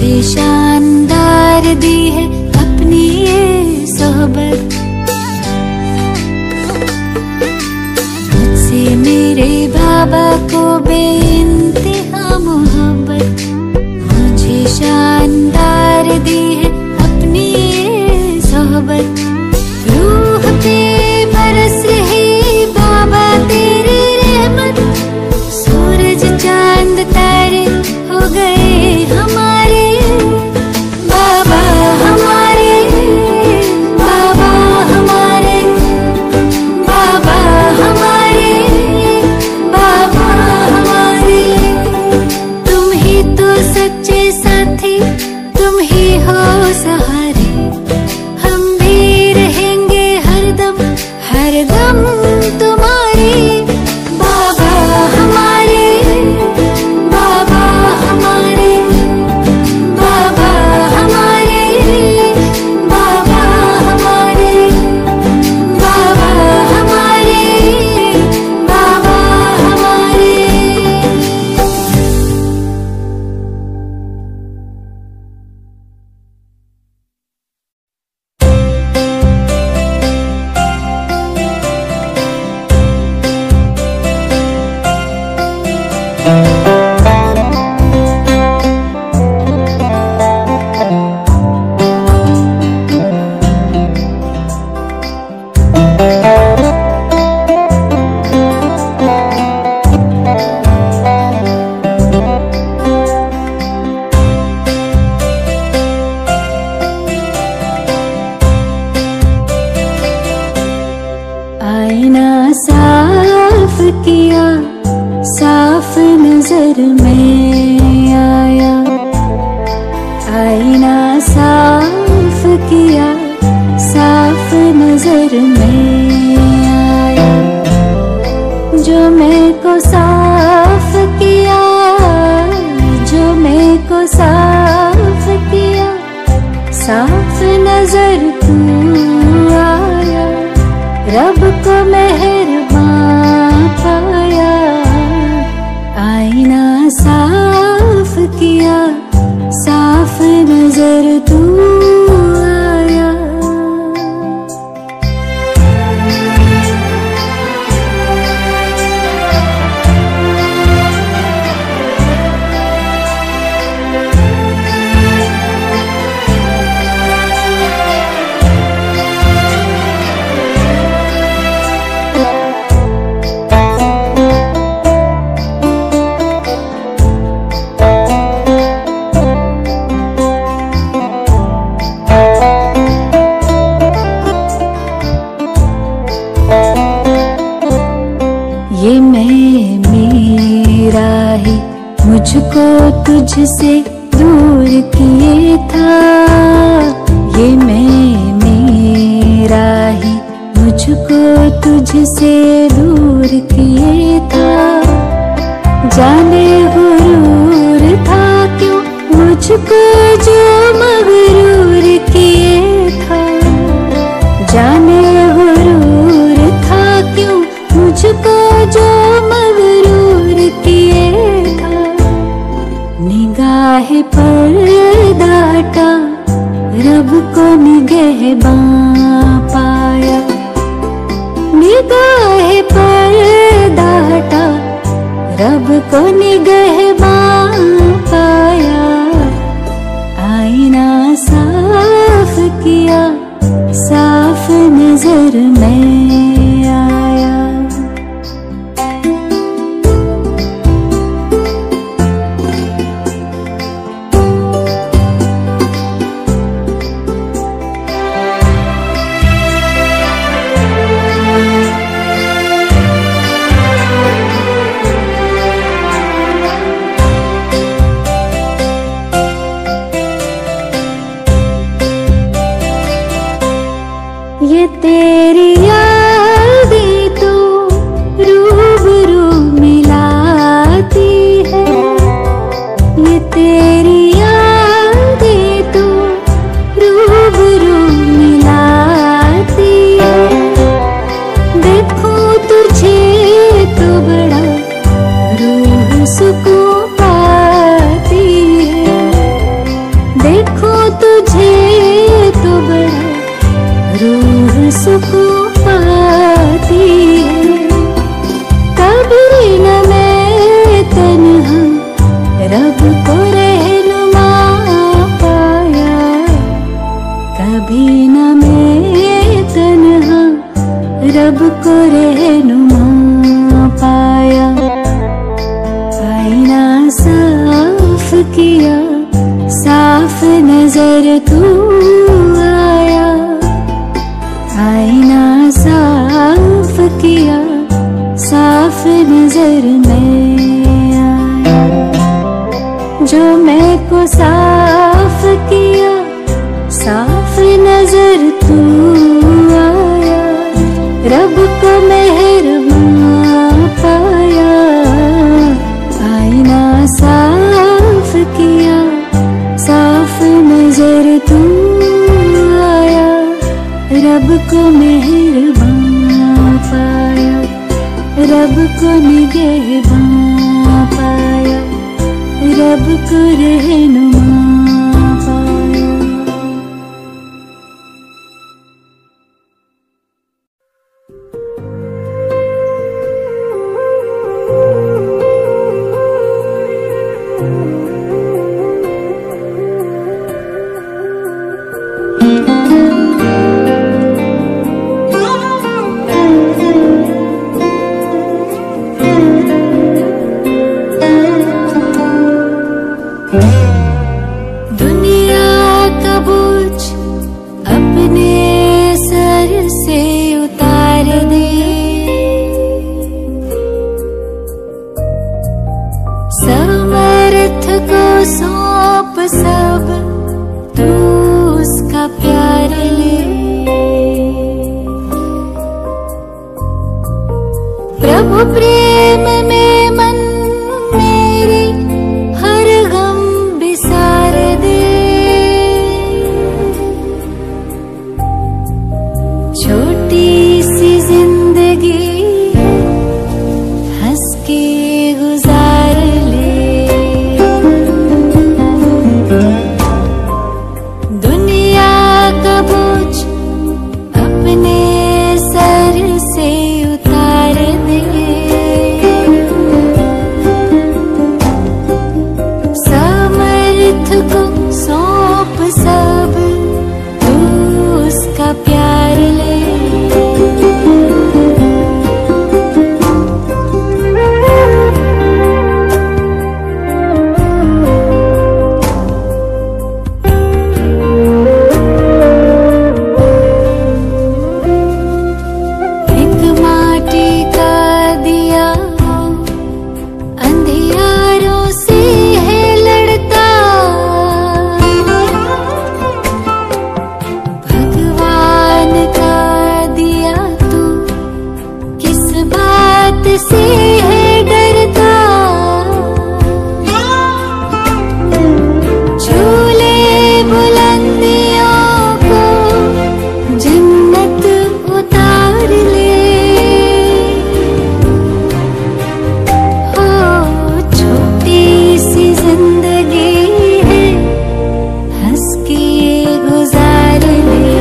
मुझे शानदार दी है अपनी ये सोहबत। मुझसे मेरे बाबा को बेइंतहा मोहब्बत। मुझे शानदार दी है अपनी ये सोहबत। रूह पे बरस रही बाबा तेरी रहमत। सूरज चांद तारे हो गए हमारे बाबा, हमारे बाबा, हमारे बाबा, हमारे बाबा, हमारे। तुम ही तो सच्चे साथी, तुम ही हो सहारे। हम भी रहेंगे हरदम हरदम तुम्हारे बाबा, हमारे बाबा, हमारे बाबा, हमारे बाबा, हमारे बाबा, हमारे बाबा, हमारे। आईना साफ किया, साफ नजर में आया। आईना साफ किया, साफ नजर में आया। जो मैं को साफ किया, जो मैं को साफ किया, साफ नजर तू आया। रब को मेहरबान पाया। आईना साफ किया, साफ नजर तू आया। ये मैं मेरा ही मुझको तुझसे दूर किए था। ये मैं मेरा ही मुझको तुझसे दूर किए था। जाने गुरूर था क्यों मुझको जो मगरूर किए था। जाने गुरूर था क्यों मुझको जो मगरूर किए था। निगाह पर्दा हटा, रब को निगहबान पाया। निगाह पर्दा हटा, रब को निगहबान पाया। आईना साफ किया, साफ नजर में आया। ये तेरी यादें तो रूबरू मिलाती है। ये तेरी यादें तो रूबरू मिलाती है। देखूं तुझे तो बड़ा रूह सुकून पाती है। देखो तुझे तो बड़ा रूह सुकून पाती है। कभी न मैं तन्हा रब को रहनुमा पाया, कभी न मैं तन्हा रब को रहनुमा पाया। आईना साफ किया, साफ नजर तू आया। आईना साफ किया, साफ नजर में आया। जो मैं को साफ किया, साफ नजर तू आया। रब को मेहरबान पाया। आईना साफ किया, साफ नजर तू आया। रब को मेहरबान पाया, रब को निगहबान पाया, रब को रहनुमा पाया। प्रभु प्रेम में मन मेरे हर गम बिसार दे। छोटी सी जिंदगी हंस के गुजार ले। दुनिया का बोझ अपने सर से उतार दे। समर्थ को सौंप सब तू उसका प्यार ले। से है डरता झूले बुलंदियों को जन्नत उतार ले। हो छोटी सी जिंदगी है हंस के गुजार ले।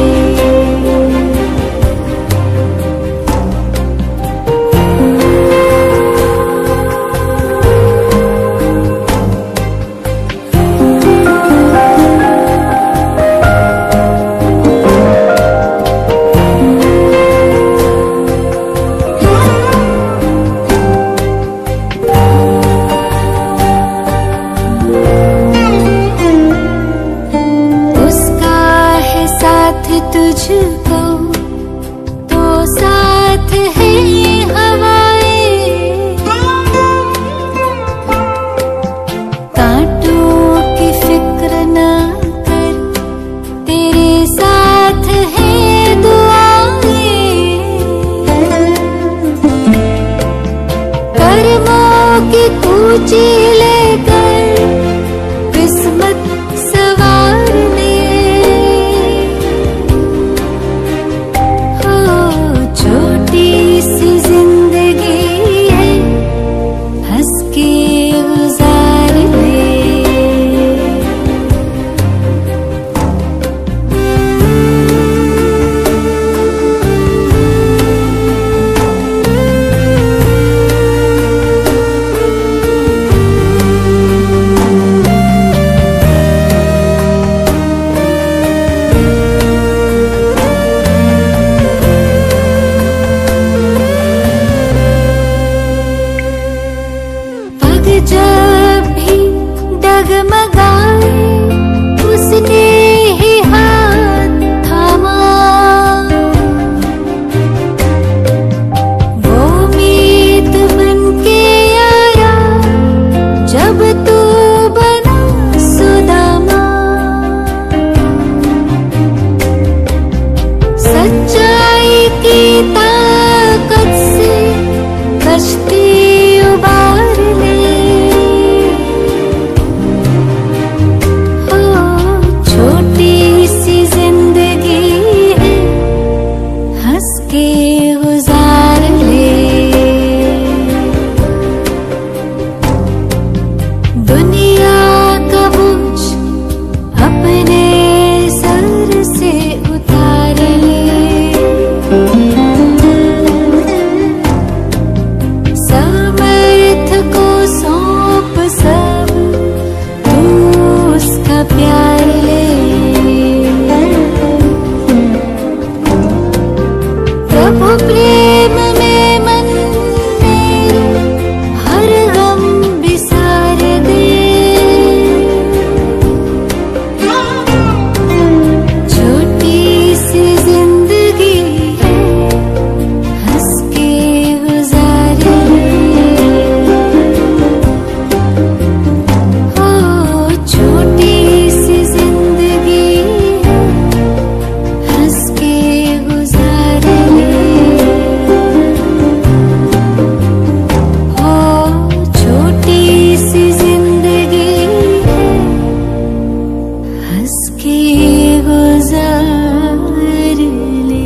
तुझको तो साथ है ये हवाएं। कांटों की फिक्र ना कर तेरे साथ है दुआएं। कर्मों की कूची लेकर किस्मत सवार ले। छोटी सी जिंदगी है हंस के गुजार ले। के गुजार ले।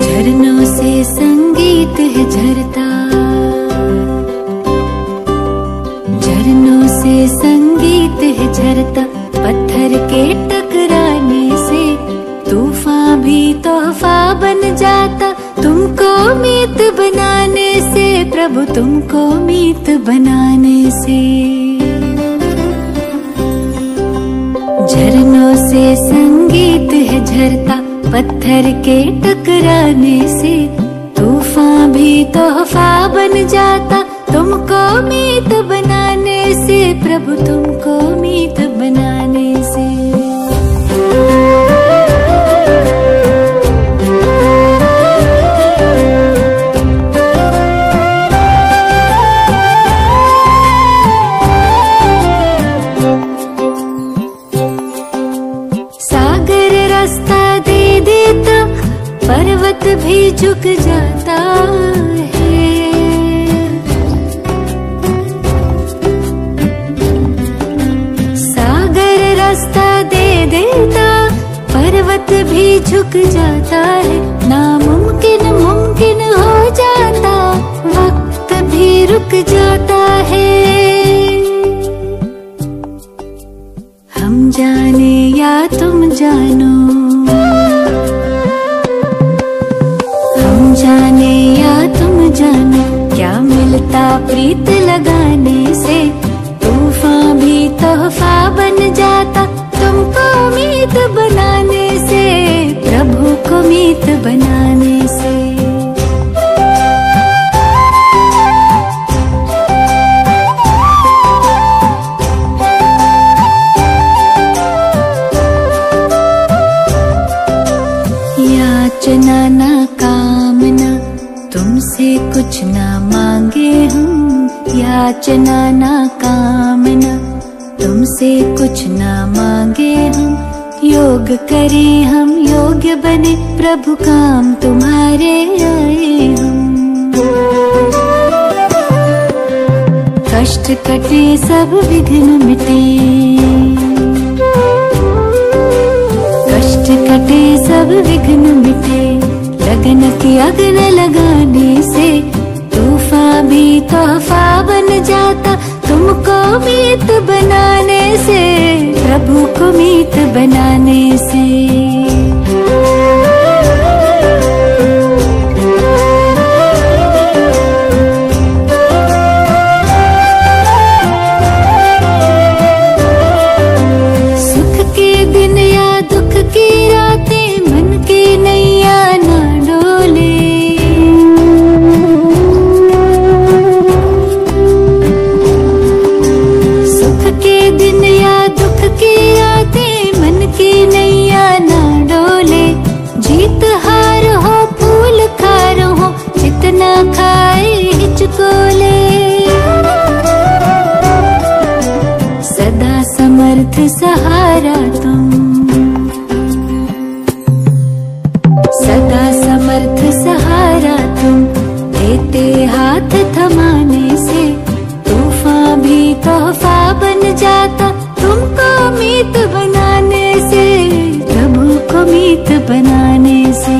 झरनों से संगीत है झरता, झरनों से संगीत है झरता। पत्थर के टकराने से तूफान भी तोहफा बन जाता। तुमको मीत बनाने से प्रभु, तुमको मीत बनाने से। झरनों से संगीत है झरता, पत्थर के टकराने से तूफान भी तोहफा बन जाता। तुमको मीत बनाने से प्रभु, तुमको मीत बनाने से। सागर रास्ता दे देता, पर्वत भी झुक जाता है। सागर रास्ता दे देता, पर्वत भी झुक जाता है। नामुमकिन मुमकिन हो जाता, वक्त भी रुक जाता है। हम जाने या तुम जानो, हम जाने या तुम जानो, क्या मिलता प्रीत लगाने से। तूफान भी तोहफा बन जाता, तुमको मीत बनाने से प्रभु को मीत बनाने से। याचना ना कामना, तुमसे कुछ ना मांगे हम। याचना ना कामना, तुमसे कुछ ना मांगे हम। योग करें हम, योग्य बने प्रभु, काम तुम्हारे आए हम। कष्ट कटे सब विघ्न मिटे, कष्ट कटे सब विघ्न मिटे। लगन की अग्न लगाने से तूफान भी तोहफा बन जाता। तुमको मीत बनाने से प्रभु को मीत बनाने से। सुख के दिन या दुख की रातें, मन की नैया ना डोले। सुख के दिन या दुख की रातें, मन की नैया ना डोले। जीत हार हो फूल खार हो, जितना खाए हिचकोले। सदा समर्थ सहारा तुम, सदा समर्थ सहारा तुम। देते हाथ थमाने से तूफान भी तोहफा बन जाता। तुमको मीत बनाने से प्रभु को मीत बनाने से।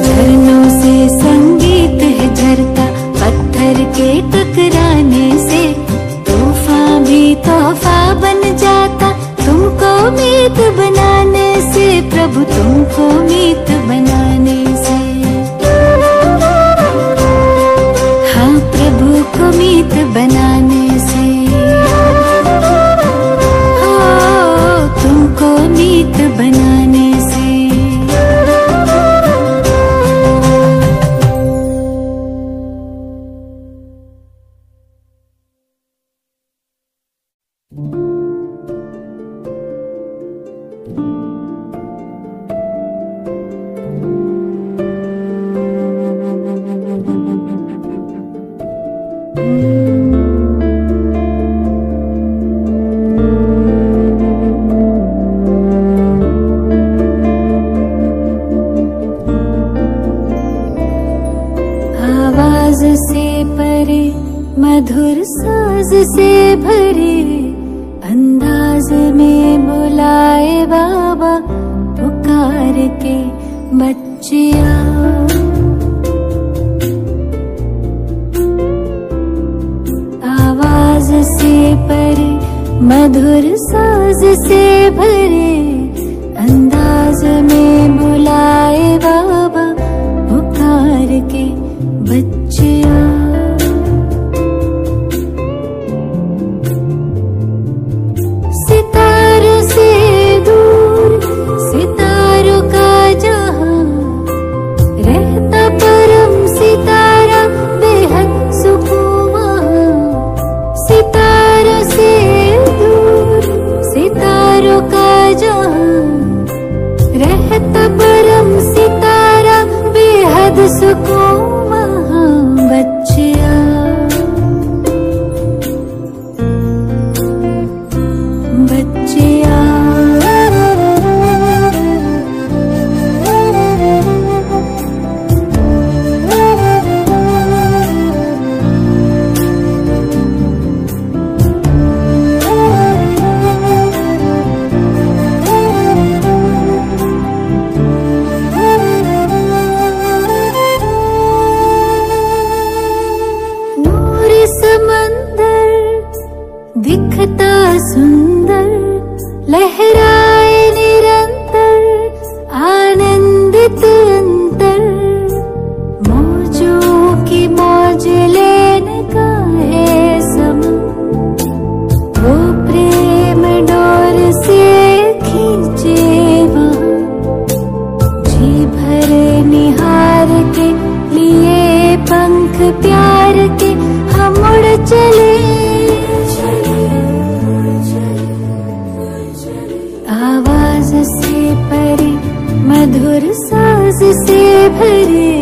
झरनों से संगीत है झरता, पत्थर के टकराने से तूफान भी तोहफा बन जाता। तुमको मीत बनाने से प्रभु, तुमको मीत बनाने से। हाँ प्रभु को मीत बनाने से। हो तुमको मीत बनाने से। आवाज से परे मधुर साज से भरे अंदाज में बुलाए बाबा पुकार के बच्चिया। आवाज से परे मधुर साज से भरे अंदाज में बुलाए बाबा पुकार के बच्चिया। सितारों से दूर सितारों का जहां रहता परम सितारा बेहद सुकून वहां। सितारों से दूर सितारों का जहां रहता परम सितारा बेहद सुकून बच्चिया। बच्चिया समंदर दिखता सुंदर लहराए निरंतर आनंदित अंतर। मौजों की मौज लेने का है समय वो प्रेम डोर से खींचे वहाँ। जी भर निहार के लिए पंख प्यार के हम उड़ चले। आवाज से परे मधुर साज से भरे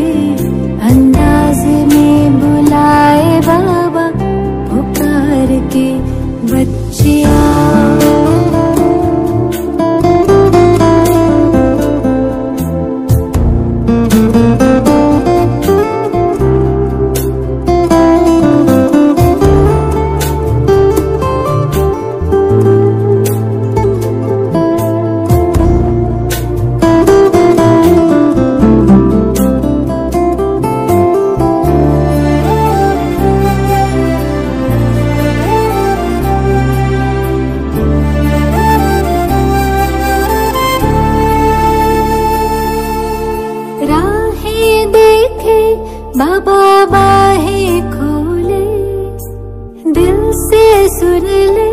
अंदाज में बुलाए बाबा पुकार के बच्चिया। राहें देखे बाबा बाहें खोले दिल से सुन ले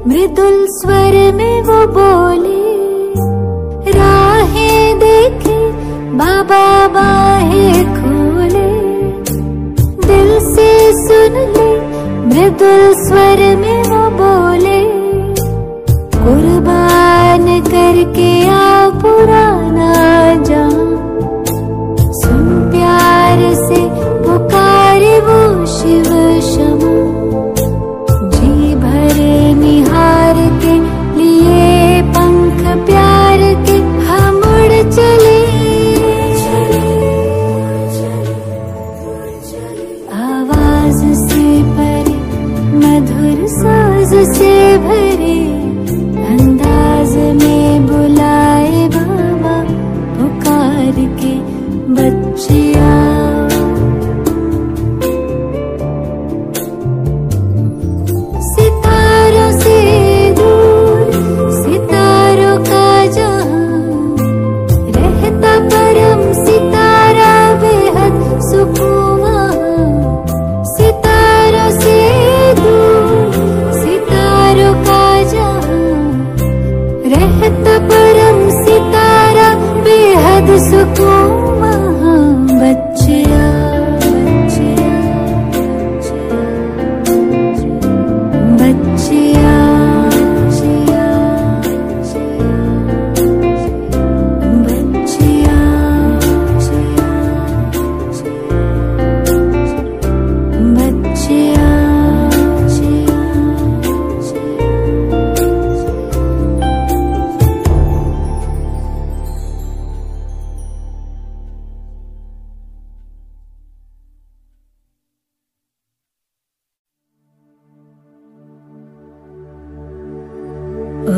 मृदुल स्वर में वो बोले। राहें देखे बाबा बाहें खोले दिल से सुन ले मृदुल स्वर में वो बोले। कुर्बान करके आ पुराना जान सुन प्यार से पुकारे वो शिव क्षमा। जी भर निहार के लिए पंख प्यार के हम उड़ चले। आवाज से परे मधुर सा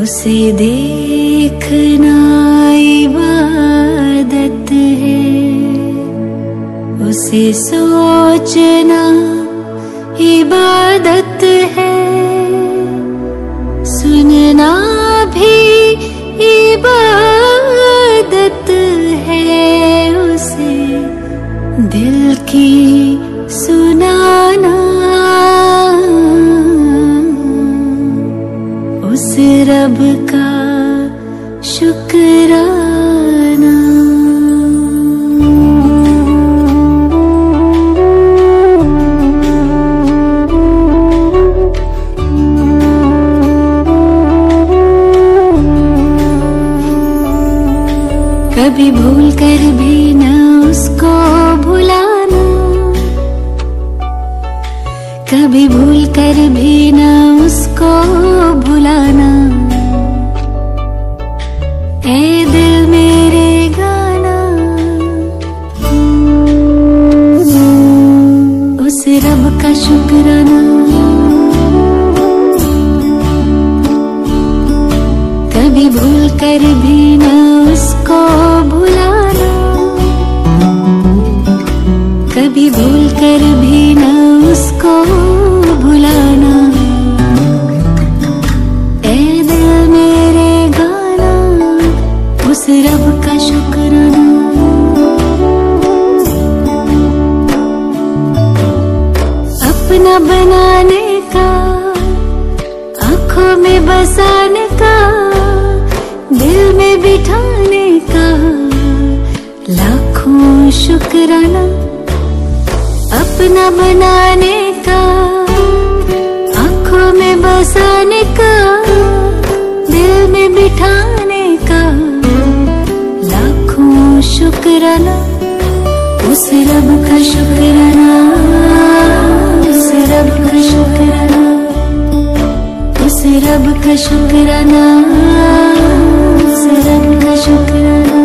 उसे देखना इबादत है, उसे सोचना इबादत है, सुनना भी इबादत है, उसे दिल की सुनाना, उस रब का शुक्राना। कभी भूल कर भी न उसको भुलाना, कभी भूल कर भी न उसको भुलाना। ऐ दिल मेरे गाना, उस रब का शुक्राना। कभी भूल कर भी न उसको भुलाना, कभी भूल कर भी न उसको भुलाना। ऐ दिल मेरे गाना, उस रब का शुक्राना। अपना बनाने का, आँखों में बसाने का, दिल में बिठाने का लाखों शुक्राना। अपना बनाने का, आँखों में बसाने का, दिल में बिठाने का लाखों शुक्राना। उस रब का शुक्राना, उस रब का शुक्राना, उस रब का शुक्राना, उस रब का शुक्राना।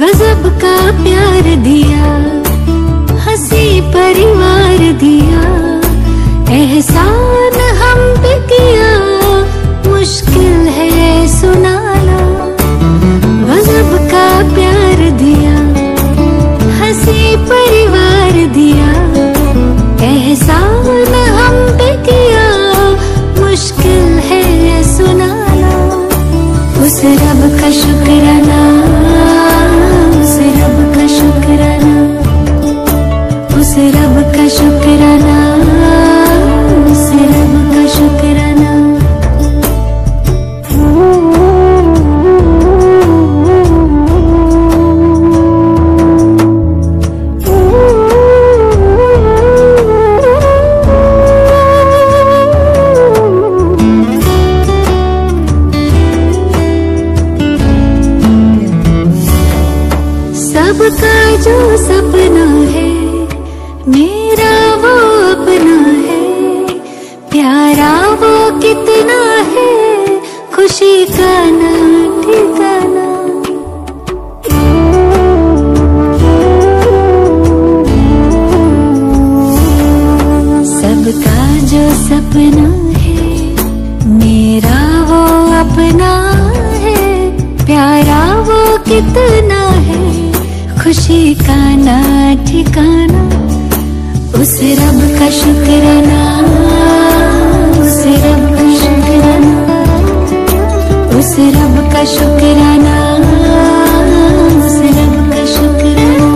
गजब का प्यार दिया, हंसी परिवार दिया, एहसान हम पे किया, मुश्किल है सुनाना। गजब का प्यार दिया, हंसी परिवार दिया, एहसान हम पे किया, मुश्किल है सुनाना। उस रब का शुक्राना, उस रब का शुक्राना, उस रब का शुक्राना, उस रब का शुक्राना। सबका जो सपना है मेरा वो अपना है, प्यारा वो कितना है, खुशी का ना ठिकाना। सबका जो सपना है मेरा वो अपना है, प्यारा वो कितना है, खुशी का ना ठिकाना। उस रब का शुक्राना, उस रब का शुक्राना, उस रब का शुक्राना, उस रब का शुक्राना।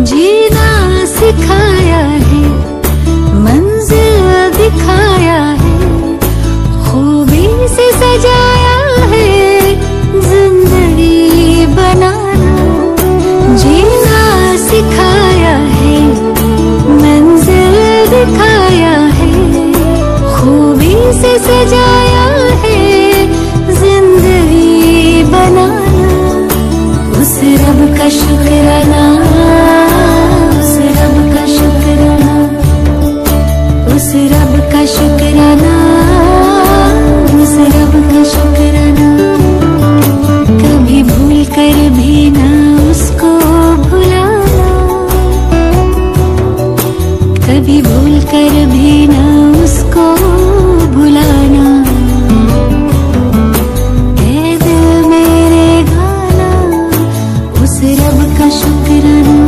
जीना सिखाया है, मंजिल दिखाया है, खूबी से सजाया है, जिंदगी बनाना। जीना सिखाया है, मंजिल दिखाया है, खूबी से सजाया है, जिंदगी का शुक्राना, उस रब का शुक्राना, उस रब का शुक्राना, उस रब का शुक्राना। कभी भूल कर भी ना उसको भुलाना, कभी भूल कर भी ना उसको भुलाना। ऐ दिल मेरे गाना, उस रब का शुक्राना।